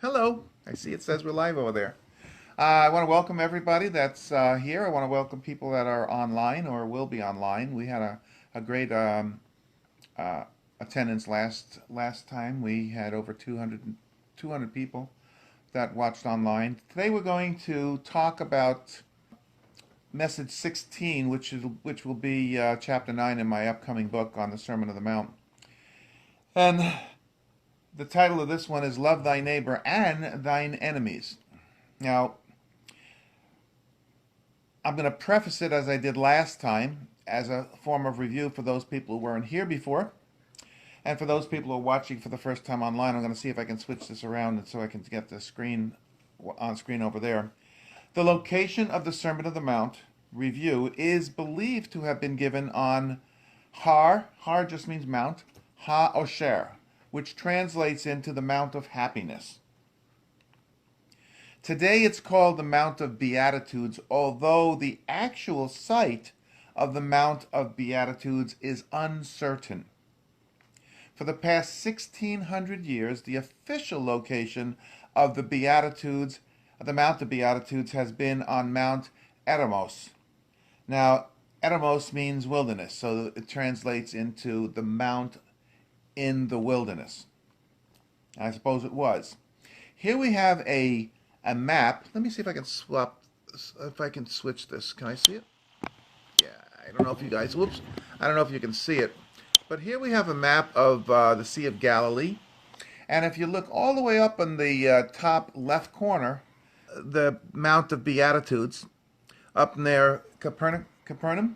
Hello. I see it says we're live over there. I want to welcome everybody that's here. I want to welcome people that are online or will be online. We had a great uh, attendance last time. We had over 200 people that watched online. Today we're going to talk about message 16, which will be chapter 9 in my upcoming book on the Sermon on the Mount. And the title of this one is Love Thy Neighbor and Thine Enemies. Now, I'm going to preface it as I did last time as a form of review for those people who weren't here before. And for those people who are watching for the first time online, I'm going to see if I can switch this around so I can get the screen on screen over there. The location of the Sermon on the Mount review is believed to have been given on Har just means mount, Ha Osher, which translates into the Mount of Happiness. Today it's called the Mount of Beatitudes, although the actual site of the Mount of Beatitudes is uncertain. For the past 1600 years, the official location of the Beatitudes, the Mount of Beatitudes, has been on Mount Eremos. Now, Eremos means wilderness, so it translates into the mount in the wilderness. I suppose it was. Here we have a map. Let me see if I can switch this. Can I see it? Yeah, I don't know if you guys, whoops, I don't know if you can see it. But here we have a map of the Sea of Galilee. And if you look all the way up in the top left corner, the Mount of Beatitudes, up near Capernaum.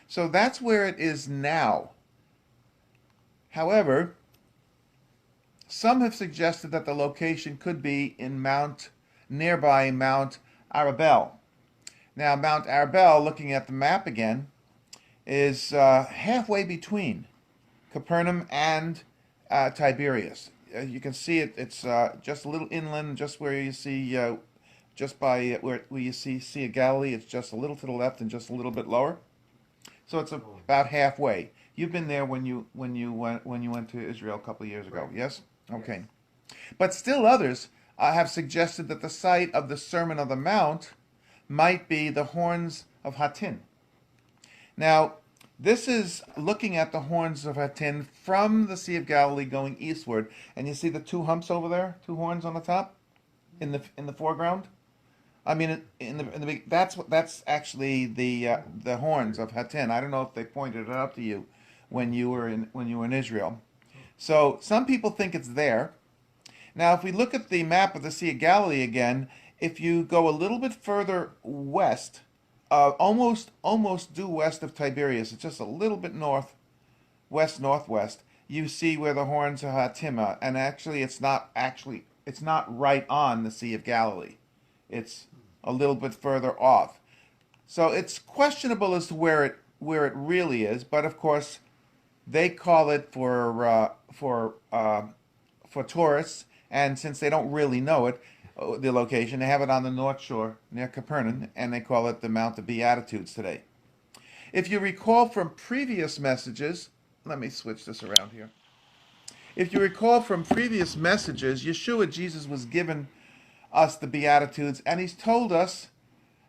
So that's where it is now. However, some have suggested that the location could be in nearby Mount Arbel. Now, Mount Arbel, looking at the map again, is halfway between Capernaum and Tiberias. You can see it. It's just a little inland, just where you see, just by where you see Sea of Galilee. It's just a little to the left and just a little bit lower. So it's about halfway. You've been there when you went to Israel a couple of years ago. Yes. Okay. But still, others have suggested that the site of the Sermon on the Mount might be the horns of Hattin. Now, this is looking at the horns of Hattin from the Sea of Galilee going eastward, and you see the two humps over there, two horns on the top, in the foreground. I mean, that's actually the horns of Hattin. I don't know if they pointed it out to you when you were in Israel. So some people think it's there. Now, if we look at the map of the Sea of Galilee again, if you go a little bit further west, almost due west of Tiberias, it's just a little bit northwest, you see where the horns of Hatima, and it's not right on the Sea of Galilee. It's a little bit further off. So it's questionable as to where it really is, but of course they call it for tourists, and since they don't really know it, the location, they have it on the North Shore near Capernaum, and they call it the Mount of Beatitudes today. If you recall from previous messages, let me switch this around here. If you recall from previous messages, Yeshua, Jesus, was given us the Beatitudes, and he's told us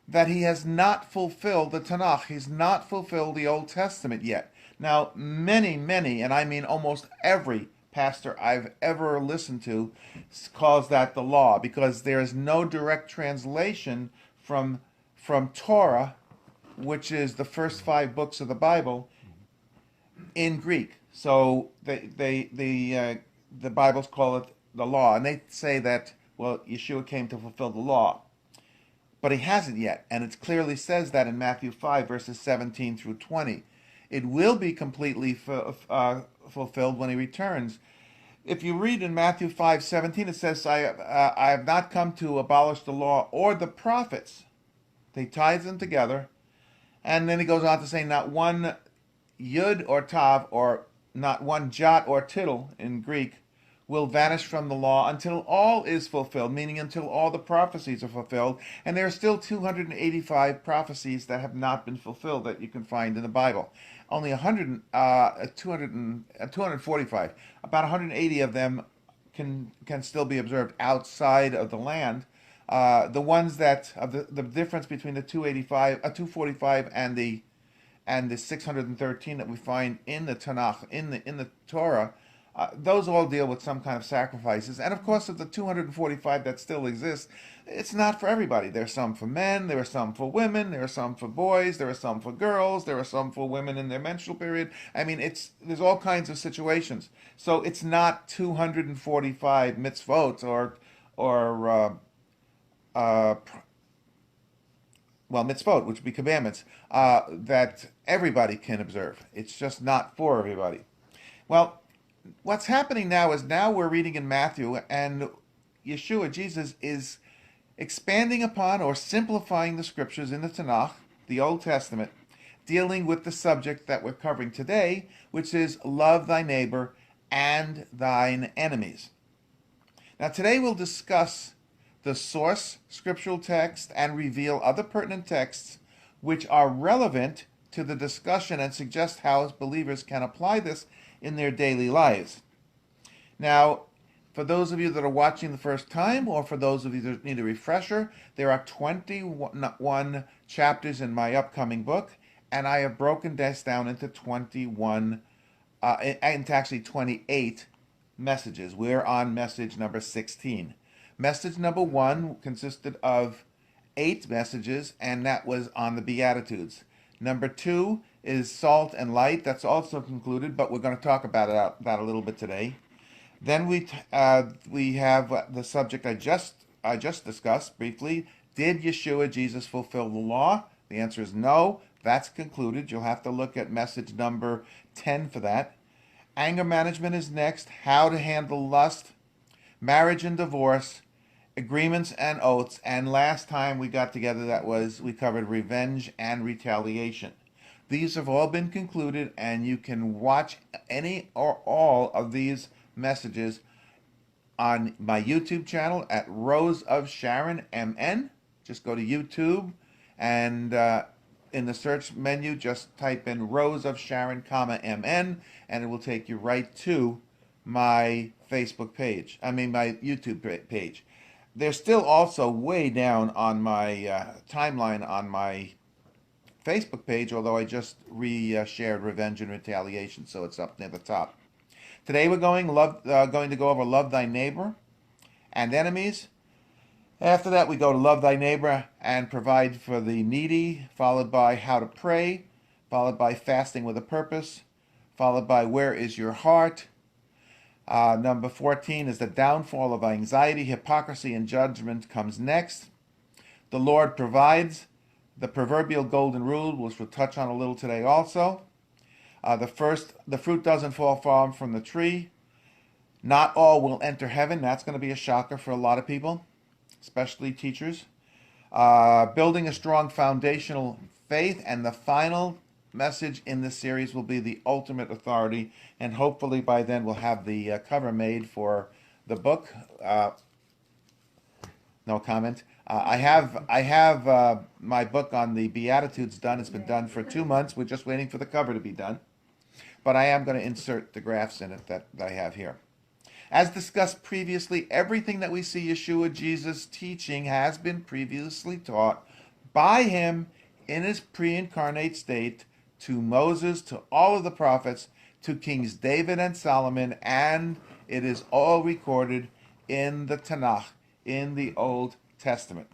that he has not fulfilled the Tanakh. He's not fulfilled the Old Testament yet. Now, many, and I mean almost every pastor I've ever listened to calls that the law, because there is no direct translation from Torah, which is the first 5 books of the Bible, in Greek. So the Bibles call it the law, and they say that, well, Yeshua came to fulfill the law, but he hasn't yet, and it clearly says that in Matthew 5 verses 17 through 20. It will be completely fulfilled when he returns. If you read in Matthew 5:17, it says, I have not come to abolish the law or the prophets. They ties them together. And then he goes on to say, not one yud or tav, or not one jot or tittle in Greek, will vanish from the law until all is fulfilled, meaning until all the prophecies are fulfilled. And there are still 285 prophecies that have not been fulfilled that you can find in the Bible. Only 245, about 180 of them can still be observed outside of the land. The ones that the difference between the 245 and the 613 that we find in the Tanakh, in the Torah, those all deal with some kind of sacrifices. And of course, of the 245 that still exist, it's not for everybody. There are some for men, there are some for women, there are some for boys, there are some for girls, there are some for women in their menstrual period. I mean, there's all kinds of situations. So it's not 245 mitzvot or uh, well, mitzvot, which would be commandments, that everybody can observe. It's just not for everybody. Well, what's happening now is now we're reading in Matthew, and Yeshua, Jesus, is expanding upon or simplifying the scriptures in the Tanakh, the Old Testament, dealing with the subject that we're covering today, which is love thy neighbor and thine enemies. Now, today we'll discuss the source scriptural text and reveal other pertinent texts which are relevant to the discussion and suggest how believers can apply this in their daily lives. Now, for those of you that are watching the first time, or for those of you that need a refresher, there are 21 chapters in my upcoming book, and I have broken this down into 28 messages. We're on message number 16. Message number 1 consisted of 8 messages, and that was on the Beatitudes. Number 2 is salt and light. That's also concluded, but we're going to talk about that a little bit today. Then we have the subject I just discussed briefly. Did Yeshua Jesus fulfill the law? The answer is no. That's concluded. You'll have to look at message number 10 for that. Anger management is next. How to handle lust, marriage and divorce, agreements and oaths, and last time we got together we covered revenge and retaliation. These have all been concluded, and you can watch any or all of these messages on my YouTube channel at Rose of Sharon MN. Just go to YouTube, and in the search menu just type in Rose of Sharon, MN, and it will take you right to my Facebook page. My YouTube page. They're still also way down on my timeline on my Facebook page, although I just shared Revenge and Retaliation, so it's up near the top. Today we're going to go over love thy neighbor and enemies. After that we go to love thy neighbor and provide for the needy, followed by how to pray, followed by fasting with a purpose, followed by where is your heart. Number 14 is the downfall of anxiety, hypocrisy, and judgment comes next. The Lord provides, the proverbial golden rule, which we'll touch on a little today also. The fruit doesn't fall far from the tree. Not all will enter heaven. That's going to be a shocker for a lot of people, especially teachers. Building a strong foundational faith, and the final message in this series will be the ultimate authority, and hopefully by then we'll have the cover made for the book. No comment. I have my book on the Beatitudes done. It's been done for 2 months. We're just waiting for the cover to be done, but I am going to insert the graphs in it that I have here. As discussed previously, everything that we see Yeshua Jesus teaching has been previously taught by him in his pre-incarnate state to Moses, to all of the prophets, to Kings David and Solomon, and it is all recorded in the Tanakh, in the Old Testament.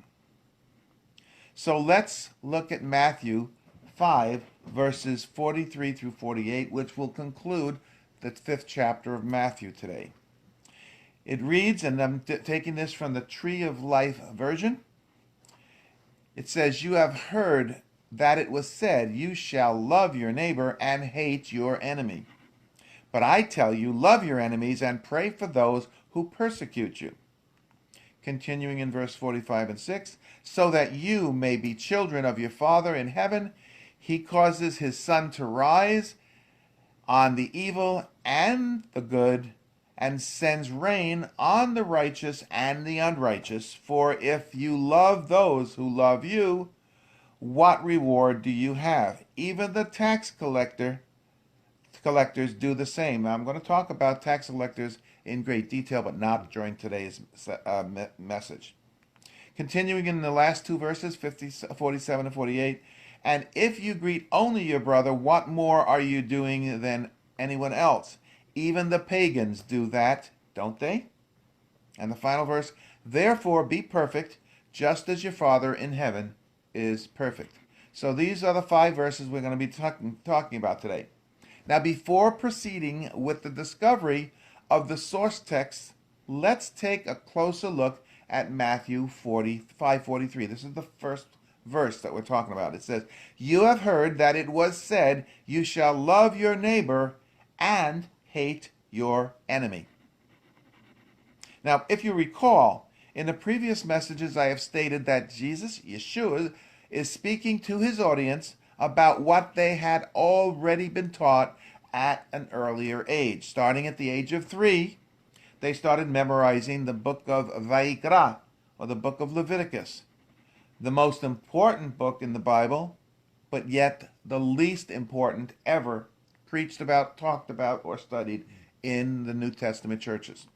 So let's look at Matthew 5, verses 43 through 48, which will conclude the 5th chapter of Matthew today. It reads, and I'm taking this from the Tree of Life version. It says, "You have heard that it was said, you shall love your neighbor and hate your enemy. But I tell you, love your enemies and pray for those who persecute you." Continuing in verse 45 and 6, "So that you may be children of your Father in heaven, he causes his sun to rise on the evil and the good, and sends rain on the righteous and the unrighteous. For if you love those who love you, what reward do you have? Even the tax collectors do the same." Now, I'm going to talk about tax collectors in great detail, but not during today's message. Continuing in the last two verses, 47 and 48, and if you greet only your brother, what more are you doing than anyone else? Even the pagans do that, don't they? And the final verse, therefore be perfect, just as your Father in heaven is perfect. So these are the 5 verses we're going to be talking about today. Now, before proceeding with the discovery of the source text, let's take a closer look at Matthew 5:43. This is the first verse that we're talking about. It says, you have heard that it was said, you shall love your neighbor and hate your enemy. Now, if you recall, in the previous messages I have stated that Jesus, Yeshua, is speaking to his audience about what they had already been taught at an earlier age. Starting at the age of 3, they started memorizing the book of Vayikra, or the book of Leviticus, the most important book in the Bible, but yet the least important ever preached about, talked about, or studied in the New Testament churches.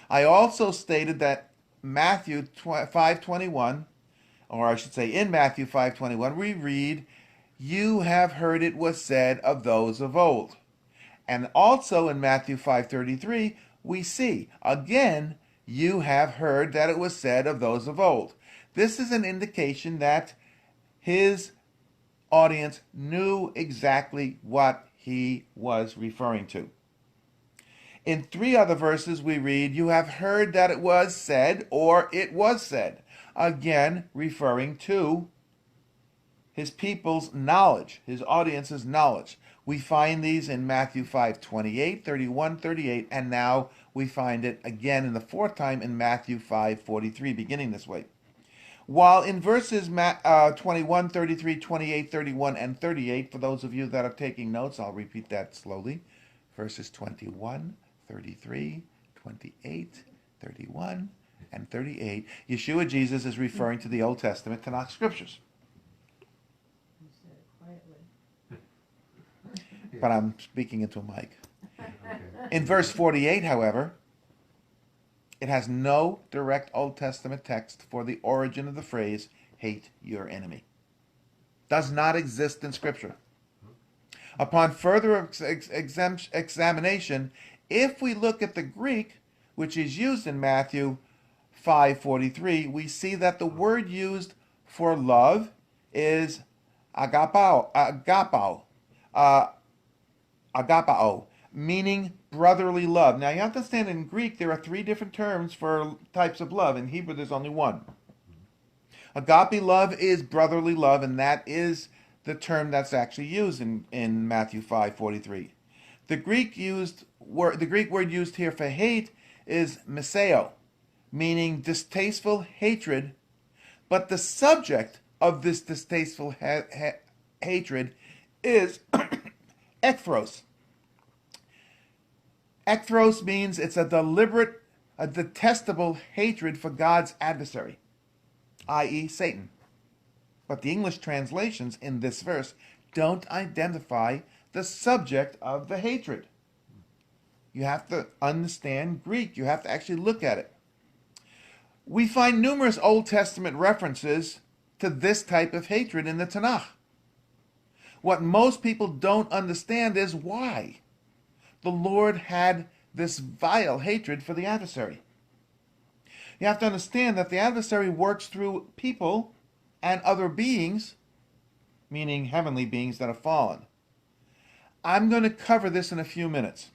I also stated that Matthew 5:21, or I should say in Matthew 5:21, we read, you have heard it was said of those of old. And also in Matthew 5:33, we see, again, you have heard that it was said of those of old. This is an indication that his audience knew exactly what he was referring to. In 3 other verses we read, you have heard that it was said, or it was said. Again, referring to his people's knowledge, his audience's knowledge. We find these in Matthew 5:28, 31, 38, and now we find it again in the 4th time in Matthew 5:43, beginning this way. While in verses 21, 33, 28, 31, and 38, for those of you that are taking notes, I'll repeat that slowly. Verses 21, 33, 28, 31, and 38, Yeshua Jesus is referring to the Old Testament Tanakh scriptures. You said it quietly. But I'm speaking into a mic. In verse 48, however, it has no direct Old Testament text for the origin of the phrase, hate your enemy. Does not exist in Scripture. Upon further examination, if we look at the Greek, which is used in Matthew 5:43, we see that the word used for love is agapao, meaning brotherly love. Now you have to understand in Greek there are 3 different terms for types of love. In Hebrew there's only one. Agape love is brotherly love, and that is the term that's actually used in Matthew 5:43. The Greek word used here for hate is miseo, meaning distasteful hatred, but the subject of this distasteful hatred is ekthros. Ekthros means it's a deliberate, a detestable hatred for God's adversary, i.e. Satan. But the English translations in this verse don't identify the subject of the hatred. You have to understand Greek. You have to actually look at it. We find numerous Old Testament references to this type of hatred in the Tanakh. What most people don't understand is why the Lord had this vile hatred for the adversary. You have to understand that the adversary works through people and other beings, meaning heavenly beings that have fallen. I'm going to cover this in a few minutes.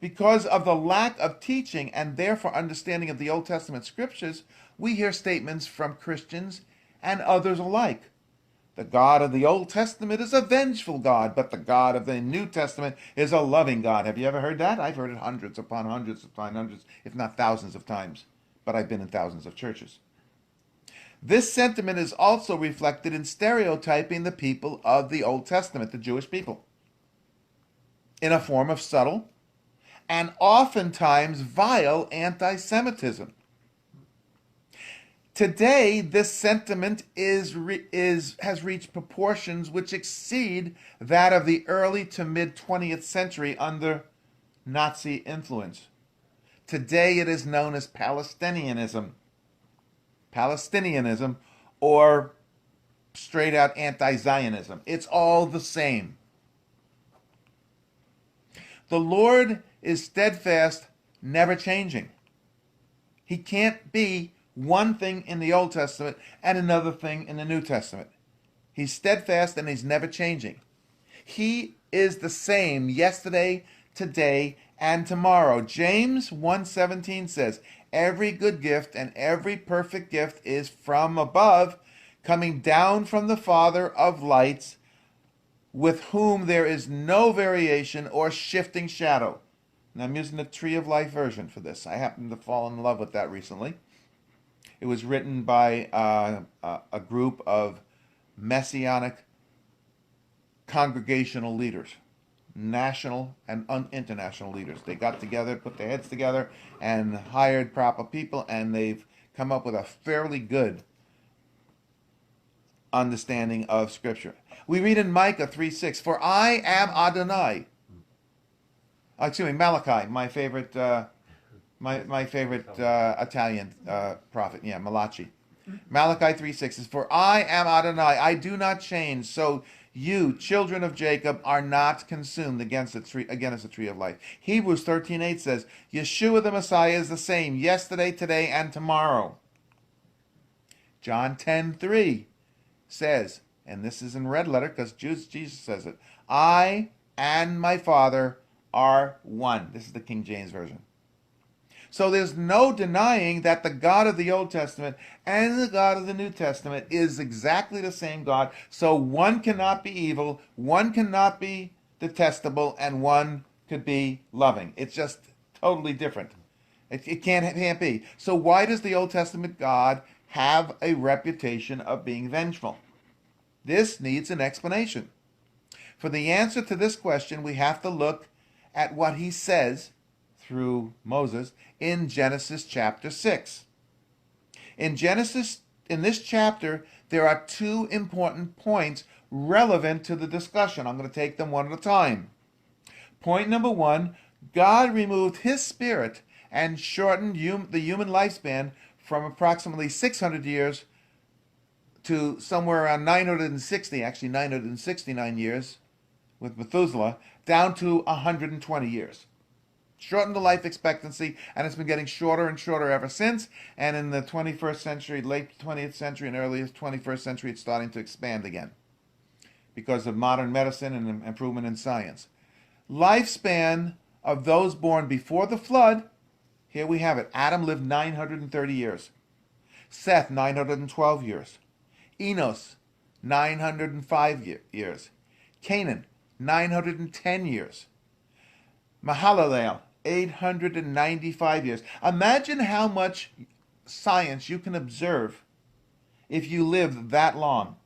Because of the lack of teaching and therefore understanding of the Old Testament scriptures, we hear statements from Christians and others alike. The God of the Old Testament is a vengeful God, but the God of the New Testament is a loving God. Have you ever heard that? I've heard it hundreds upon hundreds upon hundreds, if not thousands of times. But I've been in thousands of churches. This sentiment is also reflected in stereotyping the people of the Old Testament, the Jewish people, in a form of subtle and oftentimes vile anti-Semitism. Today, this sentiment has reached proportions which exceed that of the early to mid 20th century under Nazi influence. Today it is known as Palestinianism. Palestinianism, or straight out anti-Zionism. It's all the same. The Lord is steadfast, never changing. He can't be one thing in the Old Testament and another thing in the New Testament. He's steadfast and he's never changing. He is the same yesterday, today, and tomorrow. James 1:17 says, "Every good gift and every perfect gift is from above, coming down from the Father of lights, with whom there is no variation or shifting shadow." And I'm using the Tree of Life version for this. I happened to fall in love with that recently. It was written by a group of Messianic congregational leaders, national and international leaders. They got together, put their heads together, and hired proper people, and they've come up with a fairly good understanding of Scripture. We read in Micah 3:6, "For I am Adonai." Malachi, my favorite, Italian prophet. Yeah, Malachi. Malachi 3:6 is, "For I am Adonai, I do not change, so you, children of Jacob, are not consumed against the tree of life." Hebrews 13:8 says, "Yeshua the Messiah is the same yesterday, today, and tomorrow." John 10:3 says, and this is in red letter because Jesus says it, "I and my Father are one." This is the King James Version. So there's no denying that the God of the Old Testament and the God of the New Testament is exactly the same God. So one cannot be evil, one cannot be detestable, and one could be loving. It's just totally different. It can't be. So why does the Old Testament God have a reputation of being vengeful? This needs an explanation. For the answer to this question, we have to look at what he says through Moses in Genesis chapter 6. In this chapter, there are two important points relevant to the discussion. I'm going to take them one at a time. Point number one, God removed his spirit and shortened the human lifespan from approximately 600 years to somewhere around 969 years with Methuselah, down to 120 years. Shortened the life expectancy, and it's been getting shorter and shorter ever since. And in the 21st century, late 20th century and early 21st century, it's starting to expand again because of modern medicine and improvement in science. Lifespan of those born before the flood, here we have it. Adam lived 930 years. Seth, 912 years. Enos, 905 years. Canaan, 910 years. Mahalalel, 895 years. Imagine how much science you can observe if you lived that long.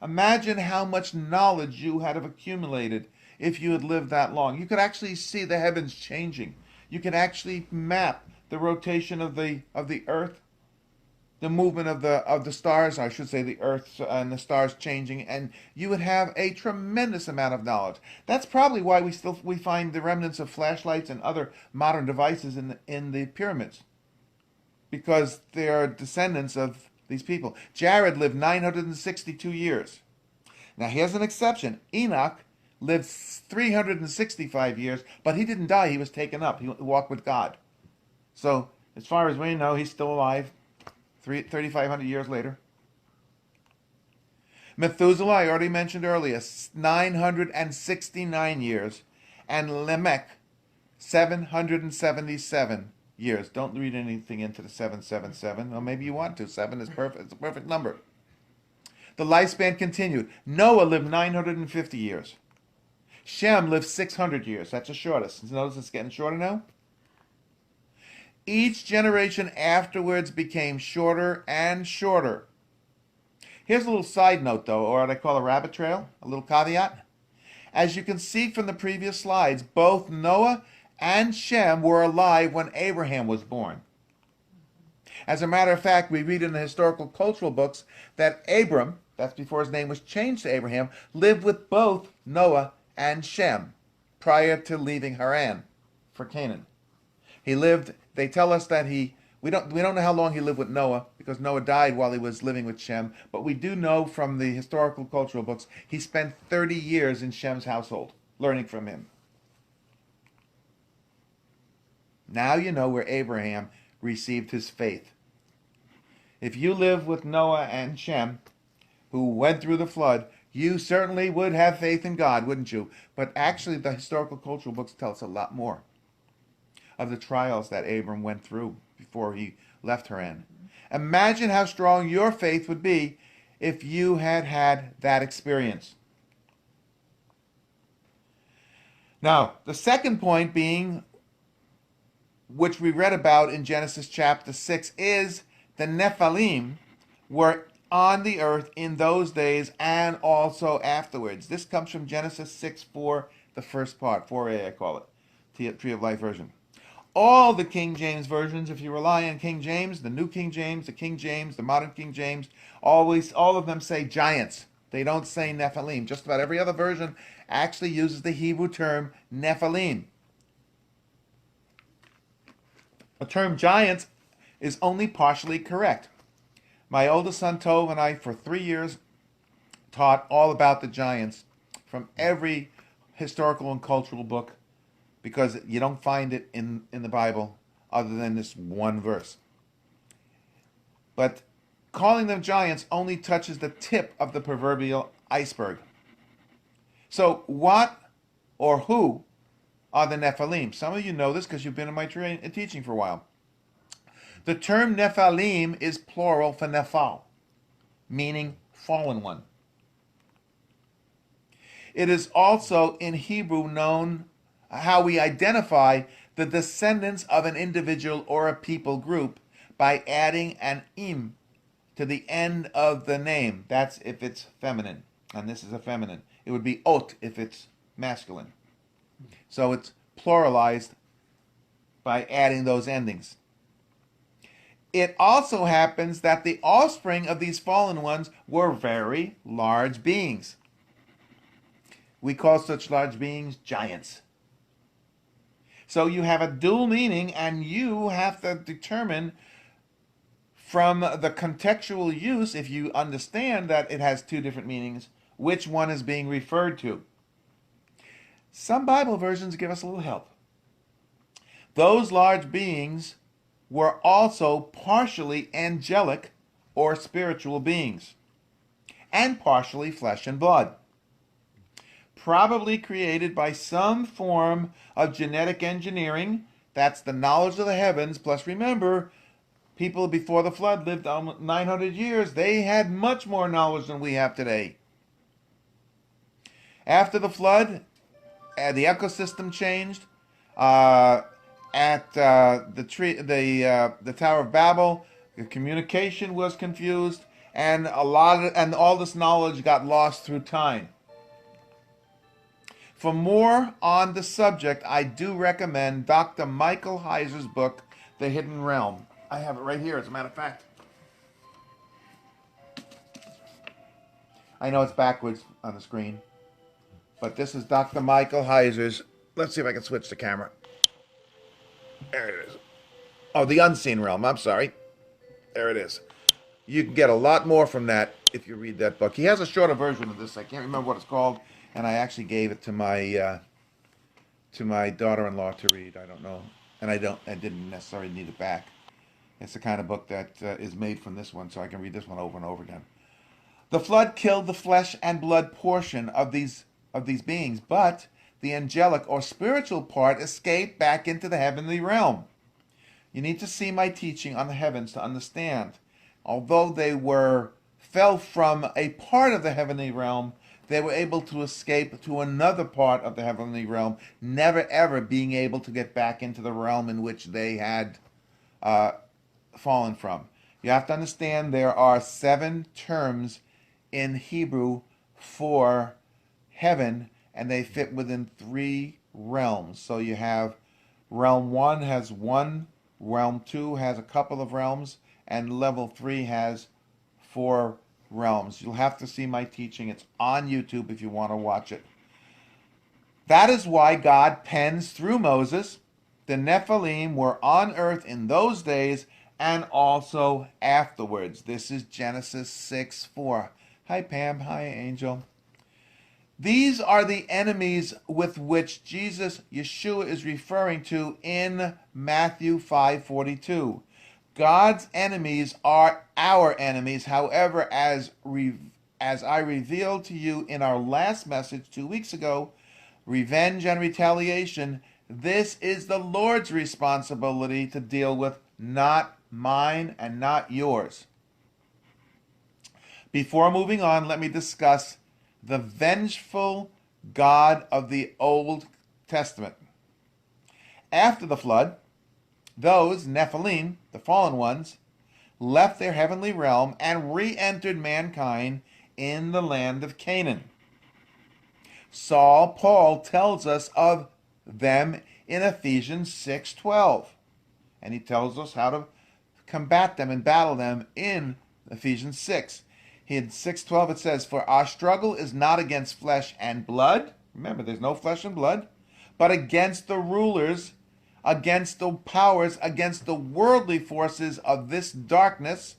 Imagine how much knowledge you had have accumulated if you had lived that long. You could actually see the heavens changing. You could actually map the rotation of the earth, the movement of the stars, I should say the earth and the stars changing, and you would have a tremendous amount of knowledge. That's probably why we find the remnants of flashlights and other modern devices in the pyramids, because they are descendants of these people. Jared lived 962 years. Now here's an exception. Enoch lived 365 years, but he didn't die. He was taken up. He walked with God. So as far as we know, he's still alive 3,500 years later. Methuselah, I already mentioned earlier, 969 years. And Lamech, 777 years. Don't read anything into the 777. Or maybe you want to. 7 is perfect. It's a perfect number. The lifespan continued. Noah lived 950 years. Shem lived 600 years. That's the shortest. Notice it's getting shorter now? Each generation afterwards became shorter and shorter. Here's a little side note, though, or what I call a rabbit trail, a little caveat. As you can see from the previous slides, both Noah and Shem were alive when Abraham was born. As a matter of fact, we read in the historical cultural books that Abram, that's before his name was changed to Abraham, lived with both Noah and Shem prior to leaving Haran for Canaan. They tell us that we don't know how long he lived with Noah because Noah died while he was living with Shem, but we do know from the historical cultural books he spent 30 years in Shem's household learning from him. Now you know where Abraham received his faith. If you live with Noah and Shem, who went through the flood, you certainly would have faith in God, wouldn't you? But actually, the historical cultural books tell us a lot more of the trials that Abram went through before he left Haran. Imagine how strong your faith would be if you had had that experience. Now, the second point being, which we read about in Genesis chapter 6, is the Nephilim were on the earth in those days and also afterwards. This comes from Genesis 6:4, the first part, 4a I call it, Tree of Life version. All the King James versions, if you rely on King James, the New King James, the King James, the Modern King James, all of them say giants. They don't say Nephilim. Just about every other version actually uses the Hebrew term Nephilim. The term giants is only partially correct. My oldest son Tov and I, for 3 years, taught all about the giants from every historical and cultural book because you don't find it in the Bible other than this one verse. But calling them giants only touches the tip of the proverbial iceberg. So what or who are the Nephilim? Some of you know this because you've been in my teaching for a while. The term Nephilim is plural for Nephal, meaning fallen one. It is also in Hebrew known how we identify the descendants of an individual or a people group by adding an im to the end of the name. That's if it's feminine, and this is a feminine. It would be ot if it's masculine. So it's pluralized by adding those endings. It also happens that the offspring of these fallen ones were very large beings. We call such large beings giants. So you have a dual meaning, and you have to determine from the contextual use, if you understand that it has two different meanings, which one is being referred to. Some Bible versions give us a little help. Those large beings were also partially angelic or spiritual beings, and partially flesh and blood, probably created by some form of genetic engineering. That's the knowledge of the heavens. Plus, remember, people before the flood lived 900 years. They had much more knowledge than we have today. After the flood, the ecosystem changed. At the Tower of Babel, the communication was confused, and all this knowledge got lost through time. For more on the subject, I do recommend Dr. Michael Heiser's book, The Hidden Realm. I have it right here, as a matter of fact. I know it's backwards on the screen, but this is Dr. Michael Heiser's. Let's see if I can switch the camera. There it is. Oh, The Unseen Realm. I'm sorry. There it is. You can get a lot more from that if you read that book. He has a shorter version of this. I can't remember what it's called, and I actually gave it to my daughter-in-law to read. I don't know, and I didn't necessarily need it back. It's the kind of book that is made from this one, so I can read this one over and over again. The flood killed the flesh and blood portion of these beings, but the angelic or spiritual part escaped back into the heavenly realm. You need to see my teaching on the heavens to understand. Although they fell from a part of the heavenly realm, they were able to escape to another part of the heavenly realm, never ever being able to get back into the realm in which they had fallen from. You have to understand there are 7 terms in Hebrew for heaven, and they fit within 3 realms. So you have realm 1 has 1, realm 2 has a couple of realms, and level 3 has 4 realms. You'll have to see my teaching. It's on YouTube if you want to watch it. That is why God pens through Moses The Nephilim were on earth in those days and also afterwards. This is Genesis 6:4. Hi, Pam. Hi, Angel. These are the enemies with which Jesus, Yeshua, is referring to in Matthew 5:42. God's enemies are our enemies. However, as I revealed to you in our last message 2 weeks ago, revenge and retaliation, this is the Lord's responsibility to deal with, not mine and not yours. Before moving on, let me discuss the vengeful God of the Old Testament. After the flood, those Nephilim, the fallen ones, left their heavenly realm and re-entered mankind in the land of Canaan. Paul tells us of them in Ephesians 6:12, and he tells us how to combat them and battle them in Ephesians 6. In 6:12 it says, "For our struggle is not against flesh and blood." Remember, there's no flesh and blood, "but against the rulers, against the powers, against the worldly forces of this darkness."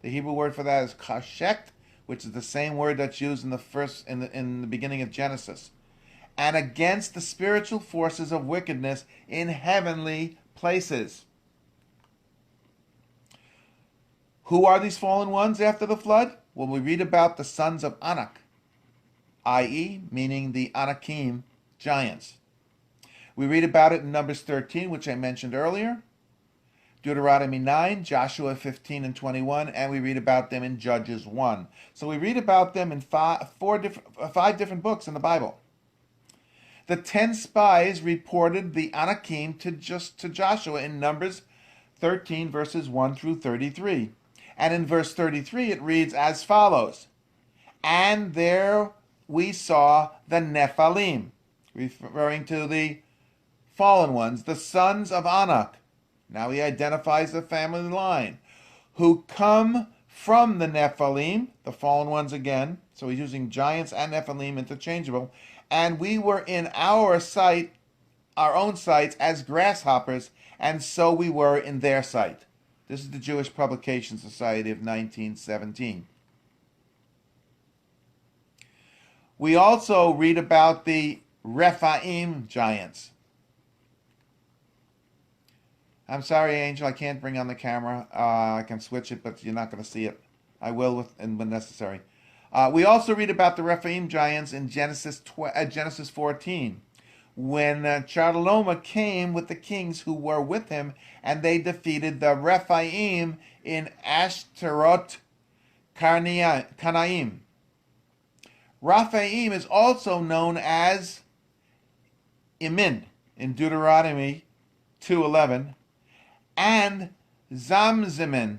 The Hebrew word for that is kashekt, which is the same word that's used in the beginning of Genesis. "And against the spiritual forces of wickedness in heavenly places." Who are these fallen ones after the flood? Well, we read about the sons of Anak, i.e., meaning the Anakim giants. We read about it in Numbers 13, which I mentioned earlier, Deuteronomy 9, Joshua 15 and 21, and we read about them in Judges 1. So we read about them in five different books in the Bible. The 10 spies reported the Anakim to Joshua in Numbers 13, verses 1 through 33. And in verse 33, it reads as follows: "And there we saw the Nephilim," referring to the fallen ones, "the sons of Anak." Now he identifies the family line, "who come from the Nephilim," the fallen ones again. So he's using giants and Nephilim interchangeable. "And we were in our own sights as grasshoppers, and so we were in their sight." This is the Jewish Publication Society of 1917. We also read about the Rephaim giants. I'm sorry, Angel, I can't bring on the camera. I can switch it, but you're not going to see it. I will when necessary. We also read about the Rephaim giants in Genesis 14, when Chedorlaomer came with the kings who were with him, and they defeated the Rephaim in Ashtaroth Karnaim. Rephaim is also known as Imin in Deuteronomy 2:11, and Zamzimin,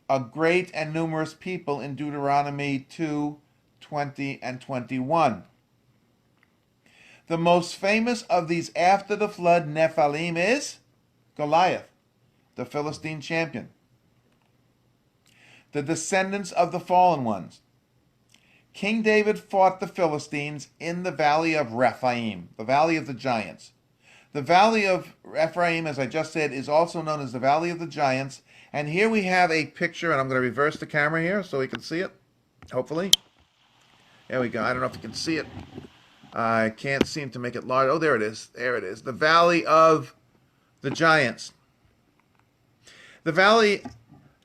a great and numerous people, in Deuteronomy 2:20 and 21. The most famous of these after the flood Nephilim is Goliath, the Philistine champion. The descendants of the fallen ones. King David fought the Philistines in the valley of Rephaim, the valley of the giants. The valley of Ephraim, as I just said, is also known as the valley of the giants. And here we have a picture, and I'm going to reverse the camera here so we can see it, hopefully. There we go. I don't know if you can see it. I can't seem to make it large. Oh, there it is. There it is. The Valley of the Giants. The valley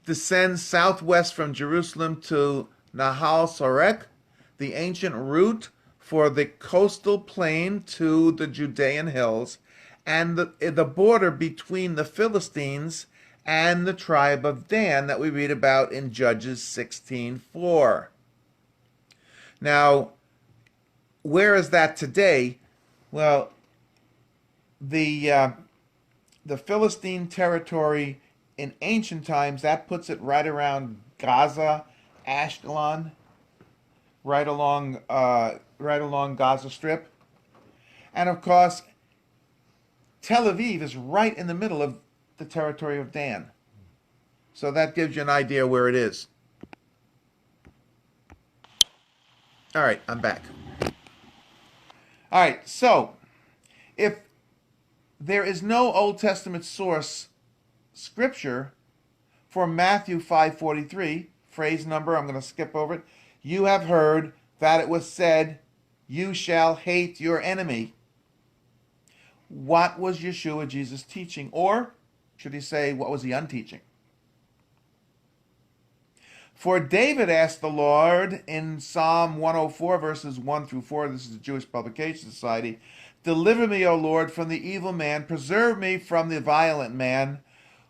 descends southwest from Jerusalem to Nahal Sorek, the ancient route for the coastal plain to the Judean hills, and the border between the Philistines and the tribe of Dan that we read about in Judges 16:4. Now, where is that today? Well, the Philistine territory in ancient times, that puts it right around Gaza, Ashkelon, right along Gaza Strip, and of course, Tel Aviv is right in the middle of the territory of Dan. So that gives you an idea where it is. All right, I'm back. All right, so if there is no Old Testament source scripture for Matthew 5:43, phrase number, I'm going to skip over it. You have heard that it was said, you shall hate your enemy. What was Yeshua Jesus teaching? Or should he say, what was he unteaching? For David asked the Lord in Psalm 104, verses 1 through 4, this is the Jewish Publication Society, deliver me, O Lord, from the evil man, preserve me from the violent man,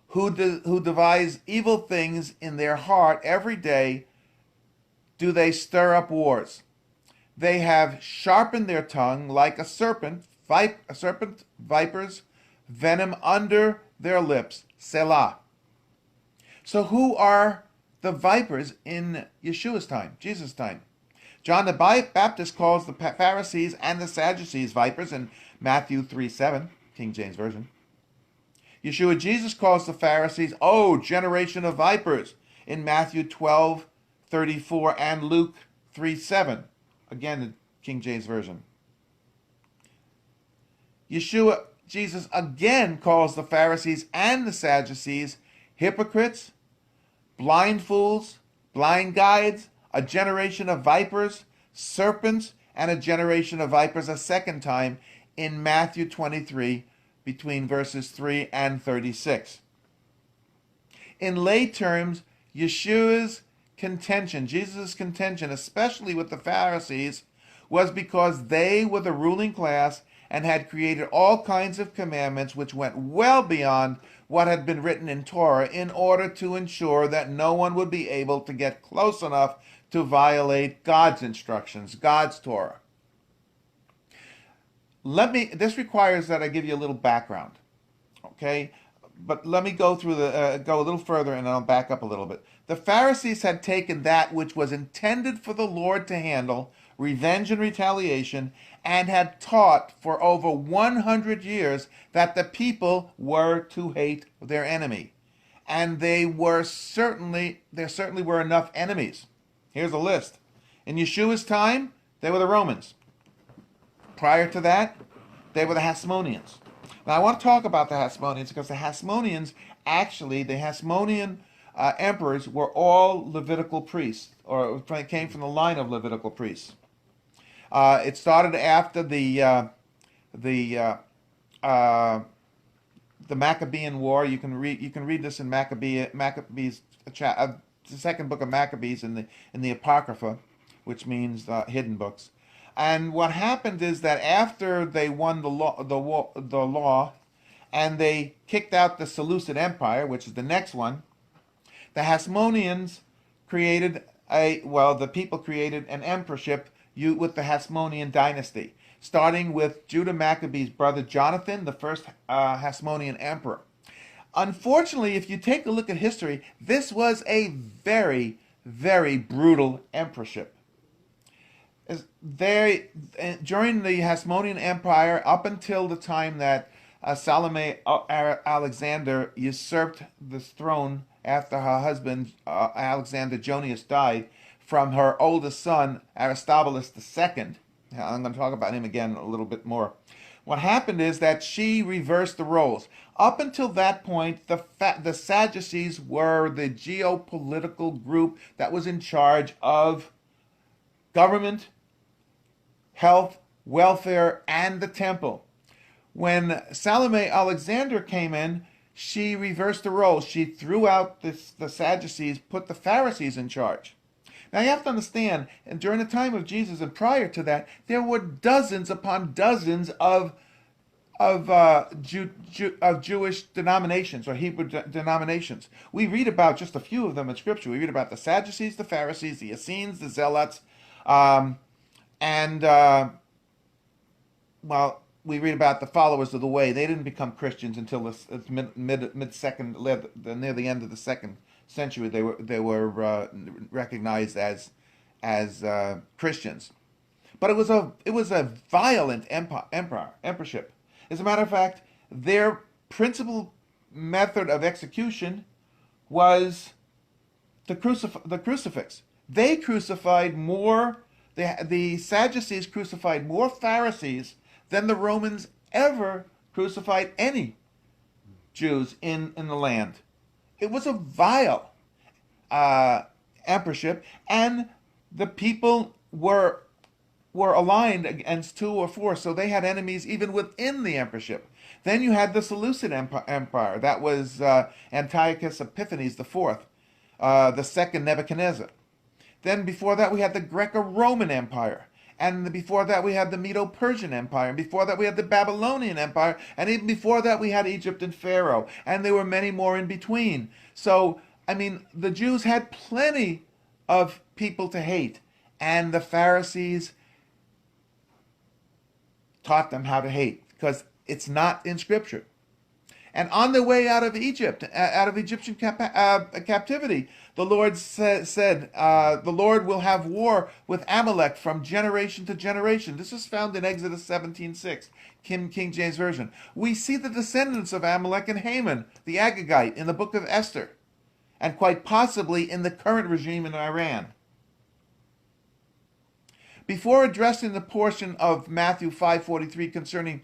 who devise evil things in their heart every day, do they stir up wars. They have sharpened their tongue like a serpent, vipers, venom under their lips. Selah. So who are the vipers in Yeshua's time, Jesus' time? John the Baptist calls the Pharisees and the Sadducees vipers in Matthew 3:7, King James Version. Yeshua Jesus calls the Pharisees, oh, generation of vipers, in Matthew 12:34 and Luke 3:7, again the King James Version. Yeshua Jesus again calls the Pharisees and the Sadducees hypocrites, blind fools, blind guides, a generation of vipers, serpents, and a generation of vipers a second time in Matthew 23 between verses 3 and 36. In lay terms, Yeshua's contention, Jesus' contention, especially with the Pharisees, was because they were the ruling class and had created all kinds of commandments which went well beyond what had been written in Torah in order to ensure that no one would be able to get close enough to violate God's instructions, God's Torah. This requires that I give you a little background, okay? But let me go through go a little further and I'll back up a little bit. The Pharisees had taken that which was intended for the Lord to handle, revenge and retaliation, and had taught for over 100 years that the people were to hate their enemy. And there certainly were enough enemies. Here's a list. In Yeshua's time, they were the Romans. Prior to that, they were the Hasmoneans. Now I want to talk about the Hasmoneans because the Hasmoneans, actually, the Hasmonean emperors were all Levitical priests, or came from the line of Levitical priests. It started after the Maccabean War. You can read this in Maccabees, the second book of Maccabees in the Apocrypha, which means hidden books. And what happened is that after they won the law, and they kicked out the Seleucid Empire, which is the next one, the Hasmoneans created the people created an emperorship with the Hasmonean dynasty, starting with Judah Maccabee's brother Jonathan, the first Hasmonean emperor. Unfortunately, if you take a look at history, this was a very, very brutal emperorship. During the Hasmonean Empire, up until the time that Salome Alexander usurped the throne after her husband Alexander Jonius died from her oldest son Aristobulus II. I'm going to talk about him again a little bit more. What happened is that she reversed the roles. Up until that point, the Sadducees were the geopolitical group that was in charge of government, health, welfare, and the temple. When Salome Alexander came in, she reversed the roles. She threw out the Sadducees, put the Pharisees in charge. Now you have to understand, and during the time of Jesus and prior to that, there were dozens upon dozens of Jewish denominations or Hebrew denominations. We read about just a few of them in Scripture. We read about the Sadducees, the Pharisees, the Essenes, the Zealots, we read about the followers of the way. They didn't become Christians until the mid-second, near the end of the second century. They were recognized as Christians. But it was a violent emperorship. As a matter of fact, their principal method of execution was the crucifix. They crucified more. The Sadducees crucified more Pharisees than the Romans ever crucified any Jews in the land. It was a vile emperorship, and the people were aligned against two or four, so they had enemies even within the emperorship. Then you had the Seleucid Empire. That was Antiochus Epiphanes IV, the second Nebuchadnezzar. Then before that we had the Greco-Roman Empire. And before that we had the Medo-Persian Empire. And before that we had the Babylonian Empire. And even before that we had Egypt and Pharaoh. And there were many more in between. So, I mean, the Jews had plenty of people to hate. And the Pharisees taught them how to hate, because it's not in Scripture. And on their way out of Egypt, out of Egyptian captivity, the Lord said, the Lord will have war with Amalek from generation to generation. This is found in Exodus 17:6, King James Version. We see the descendants of Amalek and Haman, the Agagite, in the book of Esther, and quite possibly in the current regime in Iran. Before addressing the portion of Matthew 5:43 concerning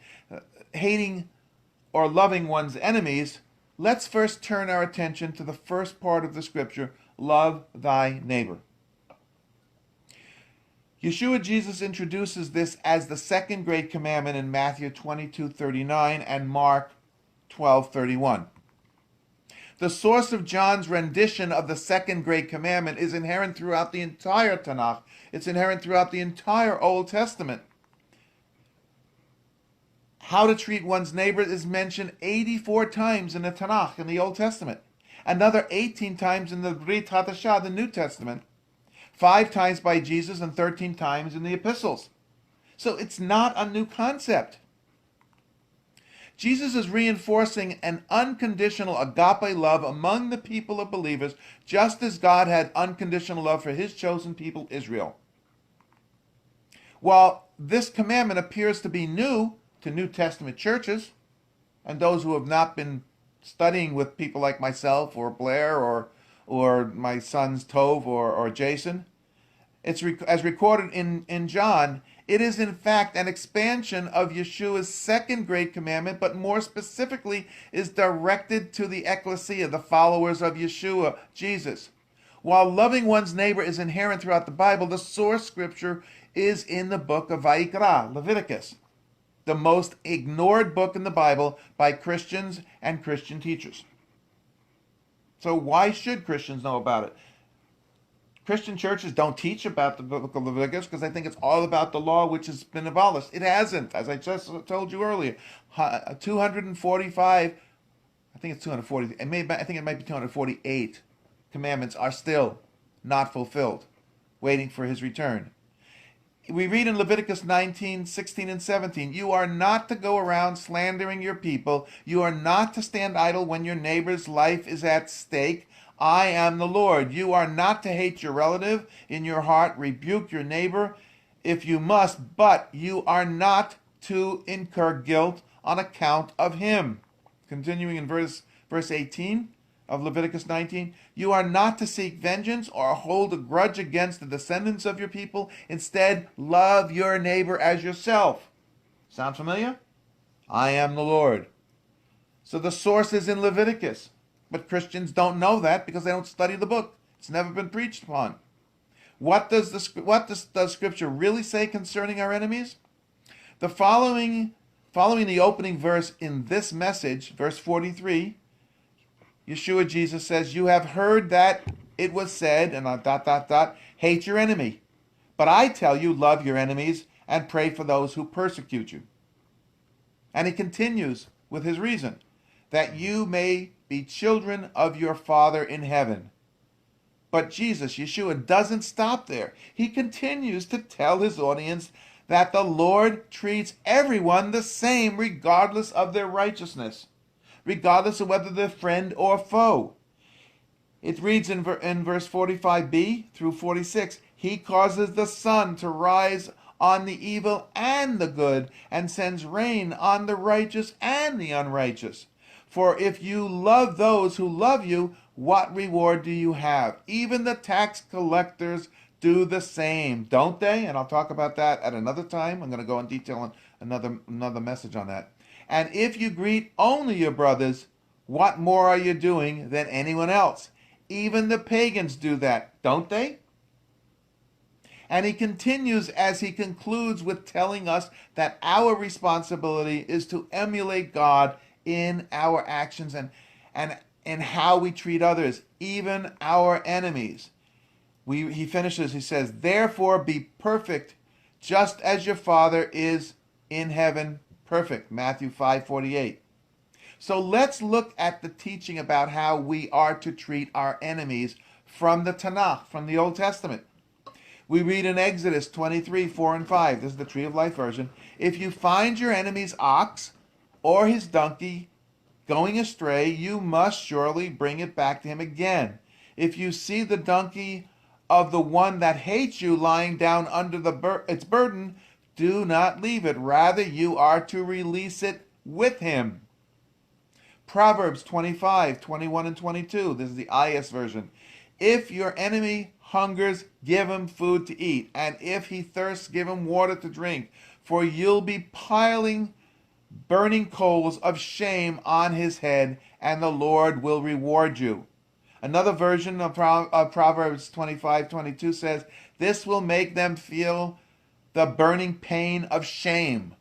hating or loving one's enemies, let's first turn our attention to the first part of the scripture, love thy neighbor. Yeshua Jesus introduces this as the second great commandment in Matthew 22:39 and Mark 12:31. The source of John's rendition of the second great commandment is inherent throughout the entire Tanakh. It's inherent throughout the entire Old Testament. How to treat one's neighbor is mentioned 84 times in the Tanakh, in the Old Testament. Another 18 times in the Brit Hadashah, the New Testament. 5 times by Jesus and 13 times in the epistles. So it's not a new concept. Jesus is reinforcing an unconditional agape love among the people of believers, just as God had unconditional love for his chosen people, Israel. While this commandment appears to be new to New Testament churches, and those who have not been studying with people like myself or Blair or my sons Tove or Jason, it's as recorded in John, it is in fact an expansion of Yeshua's second great commandment, but more specifically is directed to the ecclesia, the followers of Yeshua, Jesus. While loving one's neighbor is inherent throughout the Bible, the source scripture is in the book of Vayikra, Leviticus, the most ignored book in the Bible by Christians and Christian teachers. So why should Christians know about it? Christian churches don't teach about the book of Leviticus because they think it's all about the law which has been abolished. It hasn't, as I just told you earlier. 245, I think it's 240, I think it might be 248 commandments are still not fulfilled, waiting for his return. We read in Leviticus 19, 16, and 17, you are not to go around slandering your people. You are not to stand idle when your neighbor's life is at stake. I am the Lord. You are not to hate your relative in your heart. Rebuke your neighbor if you must, but you are not to incur guilt on account of him. Continuing in verse 18 of Leviticus 19, you are not to seek vengeance or hold a grudge against the descendants of your people. Instead, love your neighbor as yourself. Sound familiar? I am the Lord. So the source is in Leviticus. But Christians don't know that because they don't study the book. It's never been preached upon. What does Scripture really say concerning our enemies? The following the opening verse in this message, verse 43, Yeshua Jesus says, you have heard that it was said, and hate your enemy. But I tell you, love your enemies and pray for those who persecute you. And he continues with his reason, that you may be children of your Father in heaven. But Jesus, Yeshua, doesn't stop there. He continues to tell his audience that the Lord treats everyone the same regardless of their righteousness, regardless of whether they're friend or foe. It reads in verse 45b through 46, he causes the sun to rise on the evil and the good, and sends rain on the righteous and the unrighteous. For if you love those who love you, what reward do you have? Even the tax collectors do the same, don't they? And I'll talk about that at another time. I'm going to go in detail on another message on that. And if you greet only your brothers, what more are you doing than anyone else? Even the pagans do that, don't they? And he continues as he concludes with telling us that our responsibility is to emulate God in our actions and in how we treat others, even our enemies. He finishes, he says, therefore be perfect, just as your Father is in heaven perfect. Matthew 5:48. So let's look at the teaching about how we are to treat our enemies from the Tanakh, from the Old Testament. We read in Exodus 23:4 and 5. This is the Tree of Life version. If you find your enemy's ox or his donkey going astray, you must surely bring it back to him again. If you see the donkey of the one that hates you lying down under its burden, do not leave it. Rather, you are to release it with him. Proverbs 25:21 and 22. This is the IS version. If your enemy hungers, give him food to eat, and if he thirsts, give him water to drink, for you'll be piling burning coals of shame on his head, and the Lord will reward you. Another version of Proverbs 25:22 says, this will make them feel the burning pain of shame,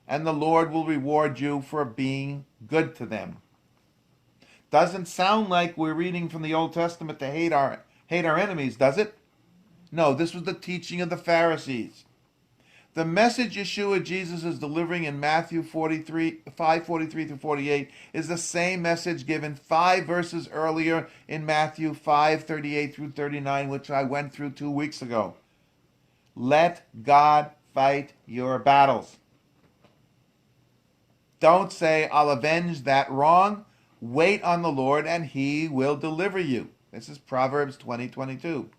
and the Lord will reward you for being good to them. Doesn't sound like we're reading from the Old Testament to hate our enemies, does it? No, this was the teaching of the Pharisees. The message Yeshua Jesus is delivering in Matthew 5:43-48 is the same message given 5 verses earlier in Matthew 5:38-39, which I went through 2 weeks ago. Let God fight your battles. Don't say, I'll avenge that wrong. Wait on the Lord and he will deliver you. This is Proverbs 20:22.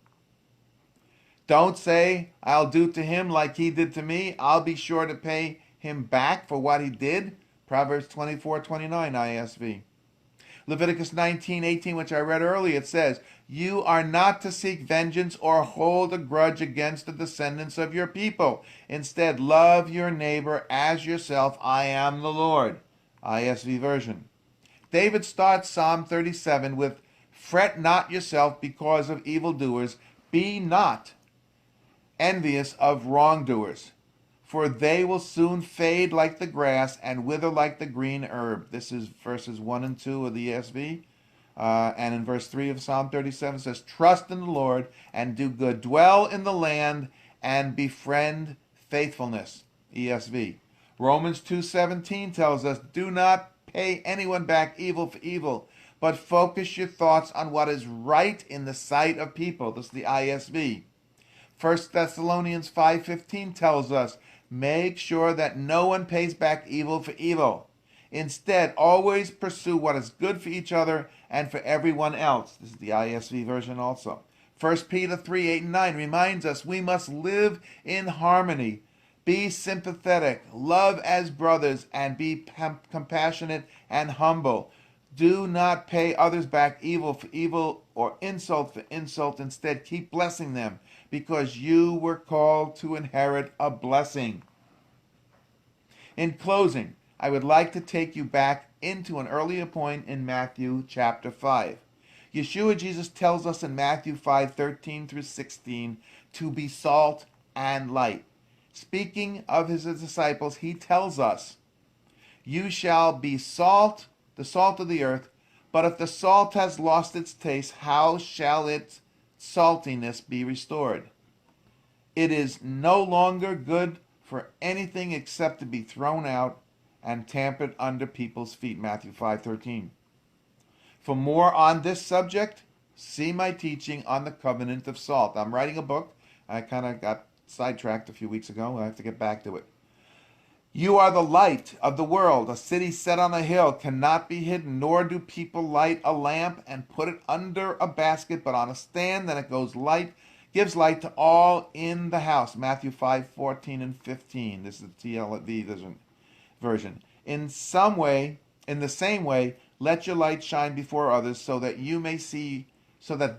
Don't say, I'll do to him like he did to me. I'll be sure to pay him back for what he did. Proverbs 24:29 ISV. Leviticus 19:18, which I read earlier, it says, you are not to seek vengeance or hold a grudge against the descendants of your people. Instead, love your neighbor as yourself. I am the Lord. ISV version. David starts Psalm 37 with, fret not yourself because of evildoers. Be not envious of wrongdoers, for they will soon fade like the grass and wither like the green herb. This is verses 1 and 2 of the ESV. And in verse 3 of Psalm 37 it says, trust in the Lord and do good. Dwell in the land and befriend faithfulness. ESV. Romans 2:17 tells us, do not pay anyone back evil for evil, but focus your thoughts on what is right in the sight of people. This is the ISV. 1 Thessalonians 5:15 tells us, make sure that no one pays back evil for evil. Instead, always pursue what is good for each other and for everyone else. This is the ISV version also. 1 Peter 3:8 and 9 reminds us we must live in harmony, be sympathetic, love as brothers, and be compassionate and humble. Do not pay others back evil for evil or insult for insult. Instead, keep blessing them, because you were called to inherit a blessing. In closing, I would like to take you back into an earlier point in Matthew chapter 5. Yeshua Jesus tells us in Matthew 5:13-16 to be salt and light. Speaking of his disciples, he tells us, you shall be salt, the salt of the earth, but if the salt has lost its taste, how shall its saltiness be restored? It is no longer good for anything except to be thrown out and trampled under people's feet. Matthew 5:13. For more on this subject, see my teaching on the covenant of salt. I'm writing a book. I kind of got sidetracked a few weeks ago. I have to get back to it. You are the light of the world. A city set on a hill cannot be hidden, nor do people light a lamp and put it under a basket, but on a stand, then it gives light to all in the house. Matthew 5:14 and 15. This is the TLV version. In the same way, let your light shine before others, so that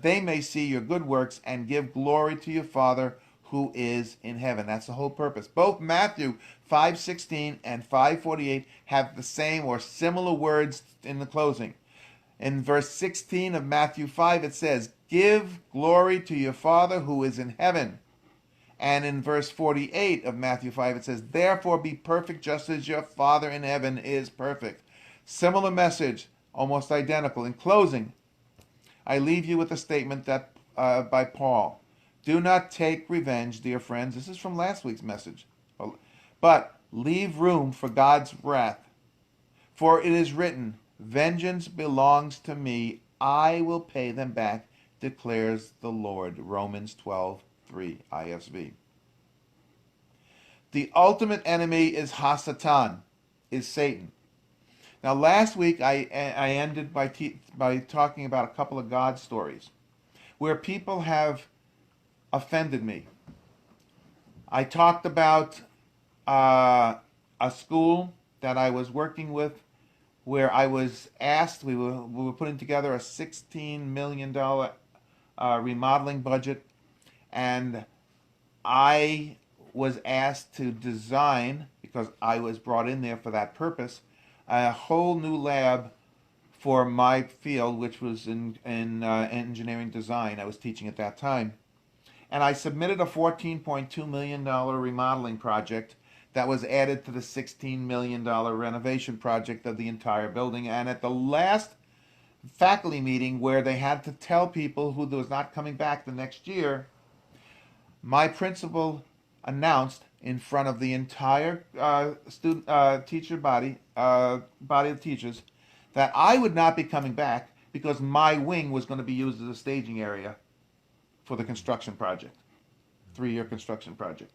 they may see your good works and give glory to your Father who is in heaven. That's the whole purpose. Both Matthew 5:16 and 5:48 have the same or similar words in the closing. In verse 16 of Matthew 5, it says, "Give glory to your Father who is in heaven." And in verse 48 of Matthew 5, it says, "Therefore be perfect just as your Father in heaven is perfect." Similar message, almost identical. In closing, I leave you with a statement that by Paul. "Do not take revenge, dear friends." This is from last week's message. "But leave room for God's wrath. For it is written, 'Vengeance belongs to me. I will pay them back, declares the Lord.'" Romans 12:3 ISV. The ultimate enemy is Hasatan, is Satan. Now, last week I ended by talking about a couple of God stories where people have offended me. I talked about a school that I was working with where I was asked, we were putting together a $16 million remodeling budget, and I was asked to design, because I was brought in there for that purpose, a whole new lab for my field, which was in engineering design. I was teaching at that time. And I submitted a $14.2 million remodeling project that was added to the $16 million renovation project of the entire building. And at the last faculty meeting, where they had to tell people who was not coming back the next year, my principal announced in front of the entire teacher body of teachers, that I would not be coming back because my wing was going to be used as a staging area for the construction project, 3-year construction project.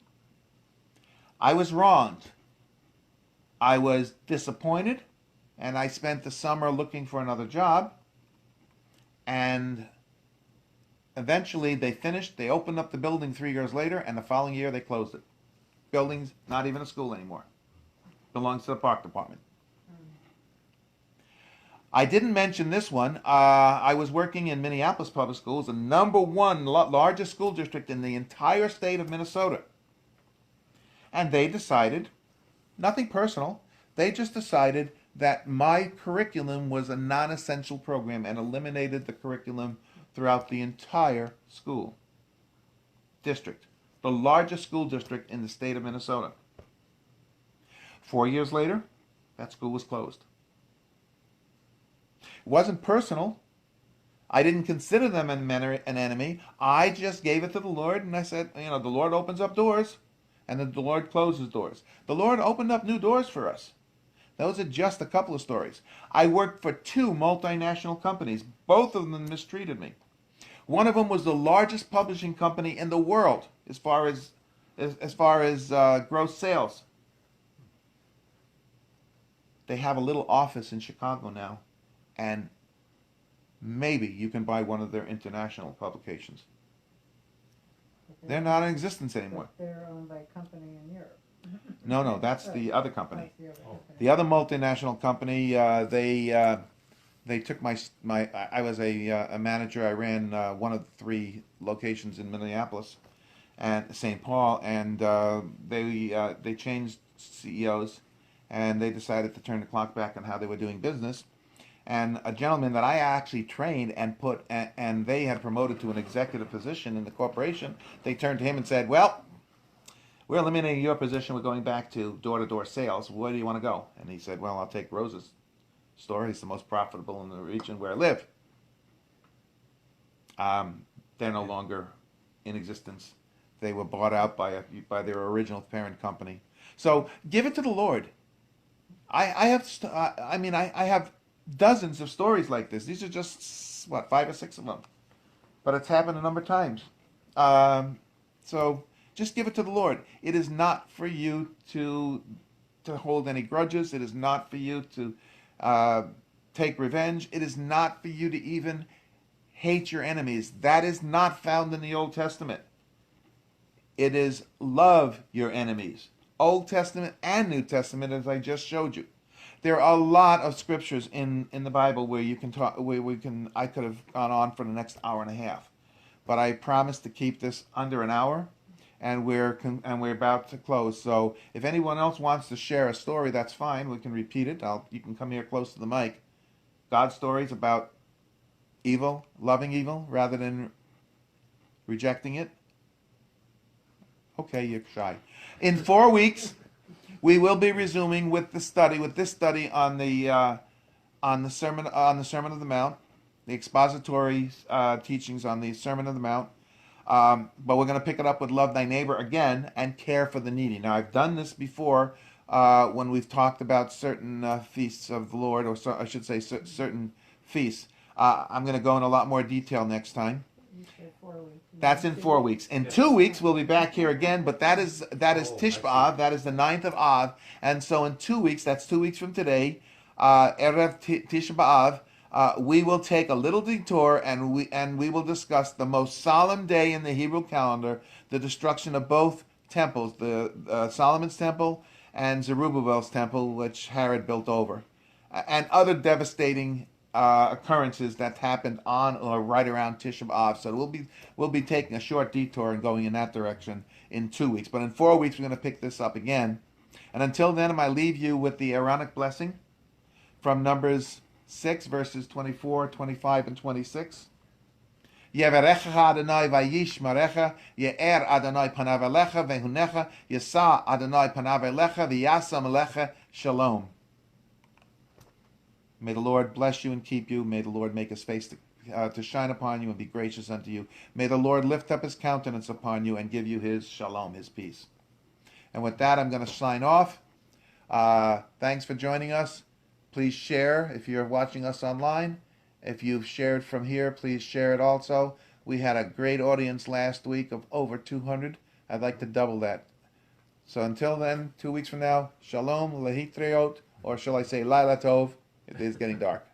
I was wronged. I was disappointed, and I spent the summer looking for another job. And eventually they finished. They opened up the building 3 years later, and the following year they closed it. Building's not even a school anymore. Belongs to the park department. I didn't mention this one. I was working in Minneapolis Public Schools, the number one largest school district in the entire state of Minnesota. And they decided, nothing personal, they just decided that my curriculum was a non-essential program and eliminated the curriculum throughout the entire school district, the largest school district in the state of Minnesota. 4 years later, that school was closed. It wasn't personal. I didn't consider them an enemy. I just gave it to the Lord, and I said, the Lord opens up doors, and the Lord closes doors. The Lord opened up new doors for us. Those are just a couple of stories. I worked for 2 multinational companies. Both of them mistreated me. One of them was the largest publishing company in the world as far as gross sales. They have a little office in Chicago now, and maybe you can buy one of their international publications. They're not in existence anymore. They're owned by a company in Europe. No, that's the other company. That's the other company. The other multinational company, they took my. I was a manager. I ran one of the 3 locations in Minneapolis and St. Paul, and they changed CEOs, and they decided to turn the clock back on how they were doing business. And a gentleman that I actually trained and they had promoted to an executive position in the corporation, they turned to him and said, "Well, we're eliminating your position. We're going back to door-to-door sales. Where do you want to go?" And he said, "Well, I'll take Rose's store. It's the most profitable in the region where I live." They're no longer in existence. They were bought out by their original parent company. So give it to the Lord. I have dozens of stories like this. These are just 5 or 6 of them, but it's happened a number of times. So just give it to the Lord. It is not for you to hold any grudges. It is not for you to take revenge. It is not for you to even hate your enemies. That is not found in the Old Testament. It is love your enemies. Old Testament and New Testament, as I just showed you. There are a lot of scriptures in the Bible where you can talk. I could have gone on for the next hour and a half, but I promised to keep this under an hour. and we're about to close. So if anyone else wants to share a story, that's fine. We can repeat it. You can come here close to the mic. God stories about evil, loving evil rather than rejecting it. Okay, you're shy. In 4 weeks, we will be resuming with this study on the Sermon of the Mount, the expository teachings on the Sermon of the Mount. But we're going to pick it up with love thy neighbor again and care for the needy. Now, I've done this before when we've talked about certain feasts of the Lord, or I should say certain feasts. I'm going to go in a lot more detail next time. You said 4 weeks. That's in 4 weeks. In 2 weeks, we'll be back here again, but that is Tish B'Av. That is the 9th of Av. And so in 2 weeks, that's 2 weeks from today, Erev Tish B'Av, we will take a little detour and we will discuss the most solemn day in the Hebrew calendar, the destruction of both temples, the Solomon's temple and Zerubbabel's temple, which Herod built over, and other devastating occurrences that happened on or right around Tisha B'Av. So we'll be taking a short detour and going in that direction in 2 weeks. But in 4 weeks, we're going to pick this up again. And until then, I leave you with the Aaronic blessing from Numbers 6, verses 24, 25, and 26. Yevarecha Adonai vayishmarecha, ye'er Adonai panav elecha vehunecha, yasa Adonai panav elecha v'yasam elecha shalom. May the Lord bless you and keep you. May the Lord make his face to shine upon you and be gracious unto you. May the Lord lift up his countenance upon you and give you his shalom, his peace. And with that, I'm going to sign off. Thanks for joining us. Please share if you're watching us online. If you've shared from here, please share it also. We had a great audience last week of over 200. I'd like to double that. So until then, 2 weeks from now, shalom, lehitriot, or shall I say laila tov? It is getting dark.